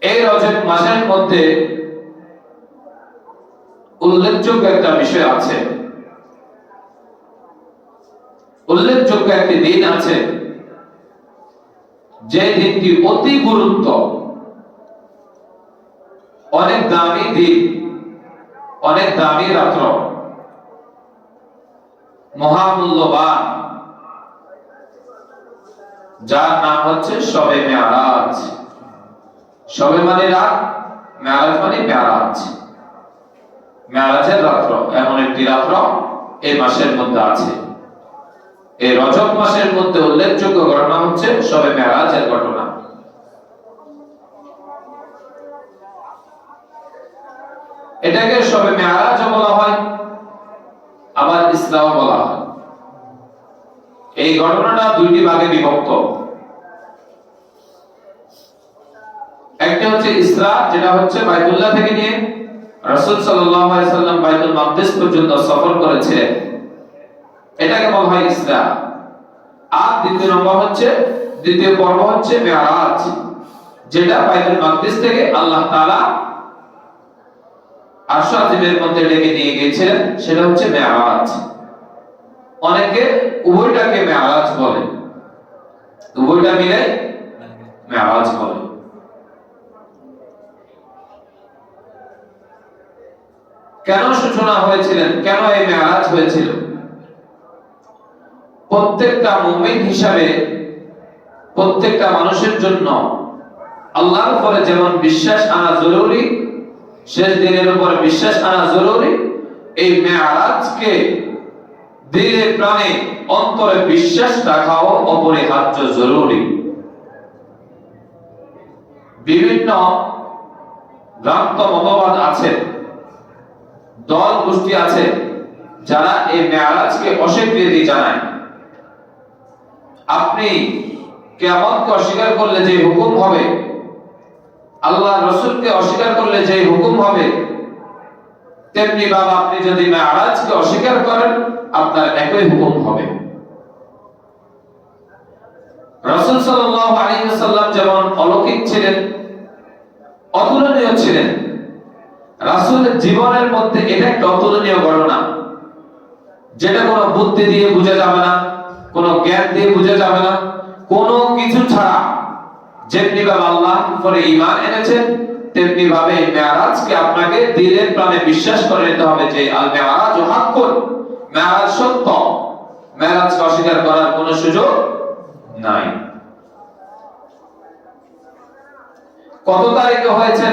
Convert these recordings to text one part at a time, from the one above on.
এই রজব মাসের মধ্যে উল্লেখযোগ্য একটা বিষয় আছে, উল্লেখযোগ্য একটি দিন আছে, যে দিনটি অতি গুরুত্ব, অনেক দামি দিন, অনেক দামি রাত্র, মহামূল্যবান, যার নাম হচ্ছে শবে মেরাজ। শবে মানে রাত, মেরাজ মানে মেরাজ, মেরাজের রাত্র। এমন একটি রাত্র এই মাসের মধ্যে আছে। এই রজব মাসের মধ্যে উল্লেখযোগ্য ঘটনা হচ্ছে শবে মেরাজের ঘটনা। এটাকে শবে মেরাজ বলা হয়, আবার ইসরাও বলা হয়। এই ঘটনাটা দুইটি ভাগে বিভক্ত। একটা হচ্ছে ইসরা, যেটা হচ্ছে বাইতুল্লাহ থেকে নিয়ে রাসূল সাল্লাল্লাহু আলাইহি সাল্লাম বাইতুল মাকদিস পর্যন্ত সফর করেছিলেন, এটাকে বলা হয় ইসরা। আর দ্বিতীয় পর্ব হচ্ছে মেরাজ, যেটা বাইতুল মাকদিস থেকে আল্লাহ তাআলা আরশ আজিমের মধ্যে ডেকে নিয়ে গিয়েছিলেন, সেটা হচ্ছে মেরাজ। অনেকে উভয়টাকে মেরাজ বলে, উভয়টা মিলে মেরাজ বলে। কেন সূচনা হয়েছিলেন, কেন এই মেরাজ হয়েছিল? প্রত্যেকটা মুমিন হিসাবে প্রত্যেকটা মানুষের জন্য আল্লাহর উপরে যেমন বিশ্বাস আনা জরুরি, শেষ দিনের উপর বিশ্বাস আনা জরুরি, এই মেরাজকে দিলে প্রাণে অন্তরে বিশ্বাস রাখাও অপরিহার্য জরুরি। বিভিন্ন ভ্রান্ত মতবাদ আছে, দল গোষ্ঠী আছে, যারা এই মেরাজকে অস্বীকৃতি জানায়। আপনি কিয়ামতকে অস্বীকার করলে যে হুকুম হবে, আল্লাহ রাসূলকে অস্বীকার করলে যে হুকুম হবে, তেমনি ভাবে আপনি যদি মেরাজকে অস্বীকার করেন, আপনার একই হুকুম হবে। রাসূল সাল্লাল্লাহু আলাইহি ওয়াসাল্লাম যেমন অলৌকিক ছিলেন, অতুলনীয় ছিলেন, রাসূলের জীবনের মধ্যে এটা একটা অতুলনীয় ঘটনা, যেটা কোনো বুদ্ধি দিয়ে বোঝা যাবে না, কোনো জ্ঞান দিয়ে বোঝা যাবে না, কোনো কিছু ছাড়া যেমনি ভাবে আল্লাহর উপরে ঈমান এনেছেন, তেমনি ভাবে মেরাজকে আপনাকে দিলে প্রাণে বিশ্বাস করে নিতে হবে যে আল মেরাজ হাক্কুন, মেরাজ সত্য, মেরাজকে অস্বীকার করার কোনো সুযোগ নাই। কত তারিখে হয়েছে,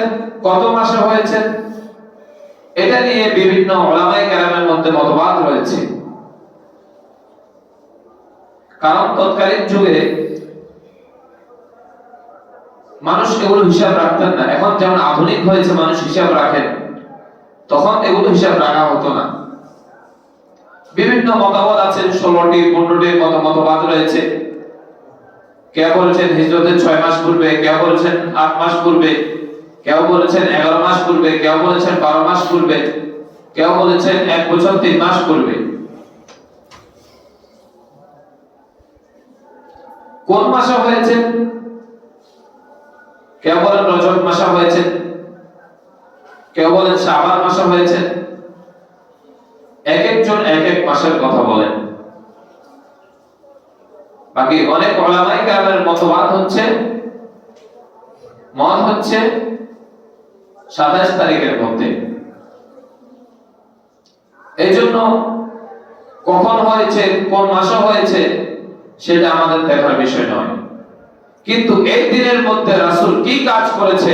কত মাসে হয়েছে, এটা নিয়ে বিভিন্ন উলামায়ে কেরামের মধ্যে মতবাদ রয়েছে। কারণ তৎকালীন যুগে মানুষ এগুলো হিসাব রাখতেন না। এখন যেমন আধুনিক হয়েছে, মানুষ হিসাব রাখেন, তখন এগুলো হিসাব রাখা হতো না। বিভিন্ন মতবাদ আছে, 16টি 15টি মতবাদ রয়েছে। কেউ বলছেন হিজরতের 6 মাস পূর্বে, কেউ বলছেন 8 মাস পূর্বে, কেউ বলেছেন 11 মাস পূর্বে, কেউ বলেছেন 12 মাস পূর্বে, কেউ বলেছেন 1 বছর 3 মাস পূর্বে। কোন মাসে হয়েছে? কেউ বলেন রজব মাসে হয়েছে, কেউ বলেন শাবান মাসে হয়েছে। এক একজন এক এক মাসের কথা বলেন। বাকি অনেক উলামায়ে কেরামের মতবাদ হচ্ছে 27 তারিখের মধ্যে। এই জন্য কখন হয়েছে, কোন মাসে হয়েছে, সেটা আমাদের দেখার বিষয় নয়। কিন্তু এই দিনের মধ্যে রাসূল কি কাজ করেছে,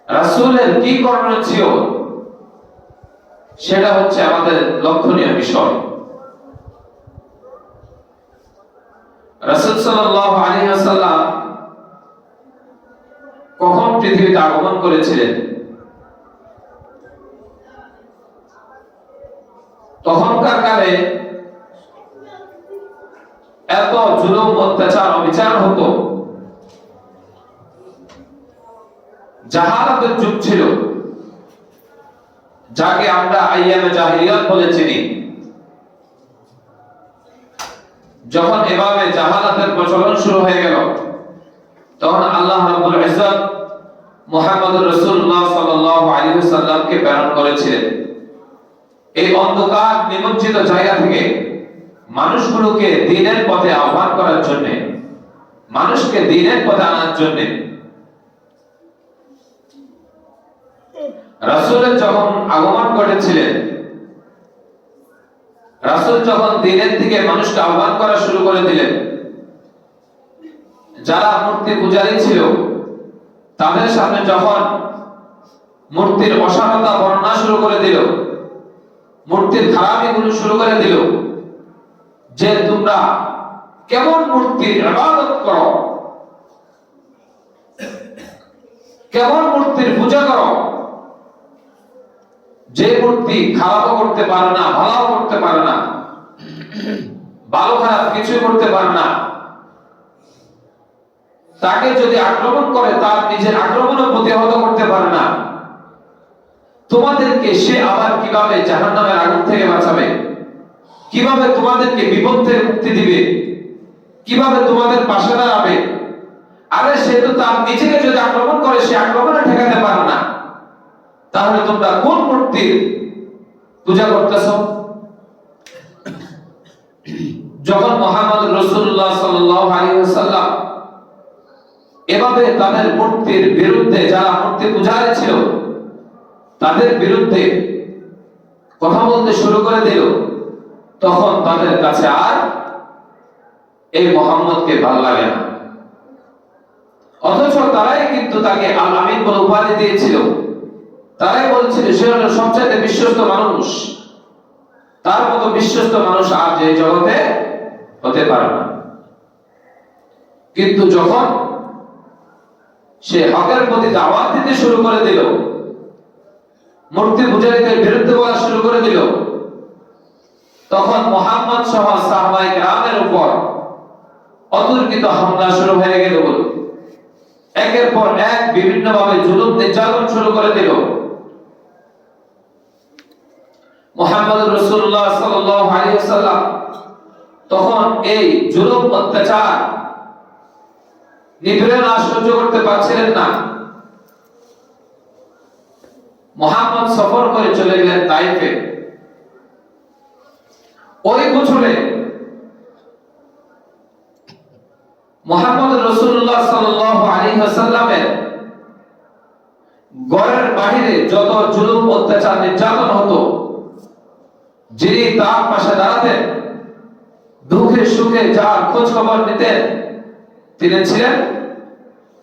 রাসূলের কি করণীয় ছিল, সেটা হচ্ছে আমাদের লক্ষণীয় বিষয়। রাসূল সাল্লাল্লাহু আলাইহি ওয়াসাল্লাম কখন পৃথিবীতে আগমন করেছিলেন? তখনকার কালে এত জুলুম, অত্যাচার, অবিচার হতো, জাহালাতের যুগ ছিল, যাকে আমরা আইয়ামে জাহিলিয়াত বলে চিনি। যখন এভাবে জাহালাতের প্রচলন শুরু হয়ে গেল, তখন আল্লাহ রাব্বুল ইজ্জত মুহাম্মদুর রাসূলুল্লাহ সাল্লাল্লাহু আলাইহি ওয়াসাল্লামকে প্রেরণ করেছিলেন এই অন্ধকার নিমজ্জিত জায়গা থেকে মানুষগুলোকে দ্বীনের পথে আহ্বান করার জন্য, মানুষকে দ্বীনের পথে আনার জন্য। রাসূলের যখন আগমন ঘটেছিলেন, রাসূল যখন দ্বীনের দিকে মানুষকে আহ্বান করা শুরু করে দিলেন, যারা মূর্তি পূজারী ছিল তাদের সামনে যখন মূর্তির অসারতা বর্ণনা শুরু করে দিল, মূর্তির খারাপিগুলো শুরু করে দিল, যে তোমরা কেমন মূর্তির ইবাদত করো, কেমন মূর্তির পূজা করো, যে মূর্তি খারাপও করতে পারে না, ভালোও করতে পারে না, ভালো খারাপ কিছুই করতে পারে না, তাকে যদি আক্রমণ করে তার নিজের আক্রমণও প্রতিহত করতে পারে না, তোমাদেরকে সে আবার কিভাবে জাহান্নামের আগুন থেকে বাঁচাবে, কিভাবে তোমাদেরকে বিপদ থেকে মুক্তি দিবে, কিভাবে তোমাদের পাশে দাঁড়াবে? আরে সে তো তার নিজেকে যদি আক্রমণ করে সে আক্রমণে ঠেকাতে পারে না, তাহলে তোমরা কোন মূর্তির পূজা করতেছ? যখন মুহাম্মদ রাসূলুল্লাহ সাল্লাল্লাহু আলাইহি ওয়াসাল্লাম এভাবে তাদের মূর্তির বিরুদ্ধে, যারা মূর্তি পূজারী ছিল তাদের বিরুদ্ধে কথা বলতে শুরু করে দিল, তখন তাদের কাছে আর এই মুহাম্মদকে ভালো লাগে না। অথচ তারাই কিন্তু তাকে আল আমিন বলে উপাধি দিয়েছিল, তারাই বলছিল সে হলো সবচেয়ে বিশ্বস্ত মানুষ, তার মতো বিশ্বস্ত মানুষ আর যে জগতে হতে পারে না। কিন্তু যখন সে হকের প্রতি দাওয়াত দিতে শুরু করে দিল, মূর্তি পূজারীদের বিরুদ্ধে বলা শুরু করে দিল, তখন মুহাম্মদ সহ সাহাবায়ে কেরামের উপর অতর্কিত হামলা শুরু হয়ে গেল। একের পর এক বিভিন্ন ভাবে জুলুম নির্যাতন শুরু করে দিল। মুহাম্মদ রাসূলুল্লাহ সাল্লাল্লাহু আলাইহি ওয়াসাল্লাম তখন এই জুলুম অত্যাচার নিপীড়ন সহ্য করতে পারছিলেন না। মুহাম্মদ সফর করে চলে গেলেন তাইফে। ওই বছরে মুহাম্মদ রাসূলুল্লাহ সাল্লাল্লাহু আলাইহি ওয়াসাল্লামের ঘরের বাইরে যত জুলুম অত্যাচার নির্যাতন হতো, যিনি তার পাশে দাঁড়াতেন, দুঃখে সুখে যার খোঁজ খবর নিতেন, তিনি ছিলেন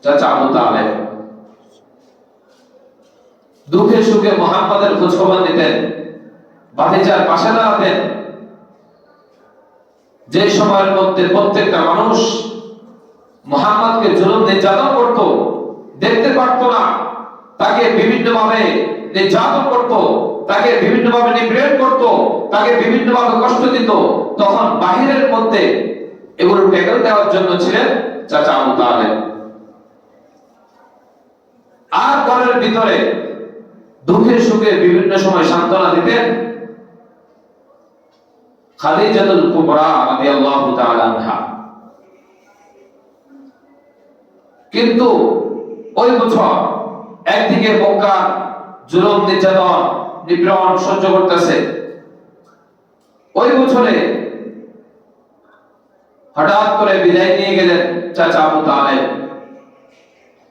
চাচা আবু তালেব। দুঃখে সুখে মুহাম্মাদের খোঁজ খবর নিতেন, ভাতিজার পাশে দাঁড়াতেন। যে সময়ের মধ্যে প্রত্যেকটা মানুষ মুহাম্মদকে জুলুম নির্যাতন করত, দেখতে পারত না, তাকে বিভিন্নভাবে নির্যাতন করত, তাকে বিভিন্নভাবে নিপীড়ন করত, তাকে বিভিন্নভাবে কষ্ট দিত, তখন বাহিরের মধ্যে এগুলো ট্যাকল দেওয়ার জন্য ছিলেন চাচা আবু তালেব। আর ঘরের ভিতরে দুঃখে সুখে বিভিন্ন সময় সান্ত্বনা দিতেন খাদিজাতুল কুবরা রাদিয়াল্লাহু তাআলা আনহা। কিন্তু ওই বছর একদিকে মক্কার জুলুম নির্যাতন নিপীড়ন সহ্য করতেছে, ওই বছরে হঠাৎ করে বিদায় নিয়ে গেলেন চাচা আবু তালেব।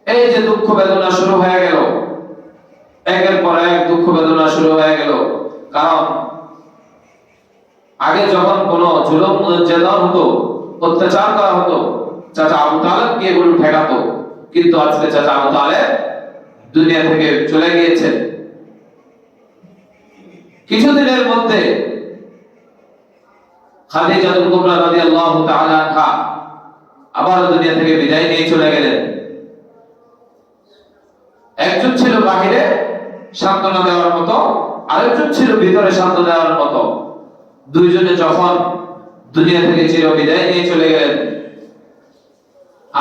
এই যে দুঃখ বেদনা শুরু হয়ে গেল, একের পর এক দুঃখ বেদনা শুরু হয়ে গেল। কারণ আগে যখন কোন জুলুম নির্যাতন হতো, অত্যাচার করা হতো, চাচা আবু তালেব কে এগুলো ঠেকাতো। কিন্তু আজকে চাচা আবু তালেব দুনিয়া থেকে চলে গিয়েছেন। কিছুদিনের মধ্যে খাদিজাতুল কুবরা রাদিয়াল্লাহু তাআলা আনহা আবার দুনিয়া থেকে বিদায় নিয়ে চলে গেলেন। একজন ছিল বাহিরে সান্ত্বনা দেওয়ার মতো, আরেকজন ছিল ভিতরে সান্ত্বনা দেওয়ার মতো। দুইজনে যখন দুনিয়া থেকে চির বিদায় নিয়ে চলে গেলেন,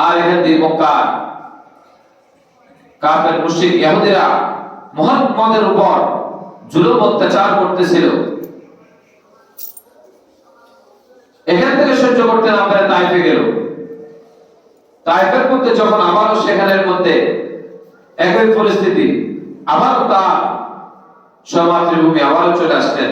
আর এখান থেকে মক্কা কাফের মুশরিক ইহুদিরা মুহাম্মদের উপর জুলুম অত্যাচার করতেছিল। এখান থেকে সহ্য করতে না পারে তাইফে গেল। তায়েফের মধ্যে যখন আবারও সেখানের মধ্যে একই পরিস্থিতি, আবারও তার স্বমাতৃভূমি আবারও চলে আসলেন।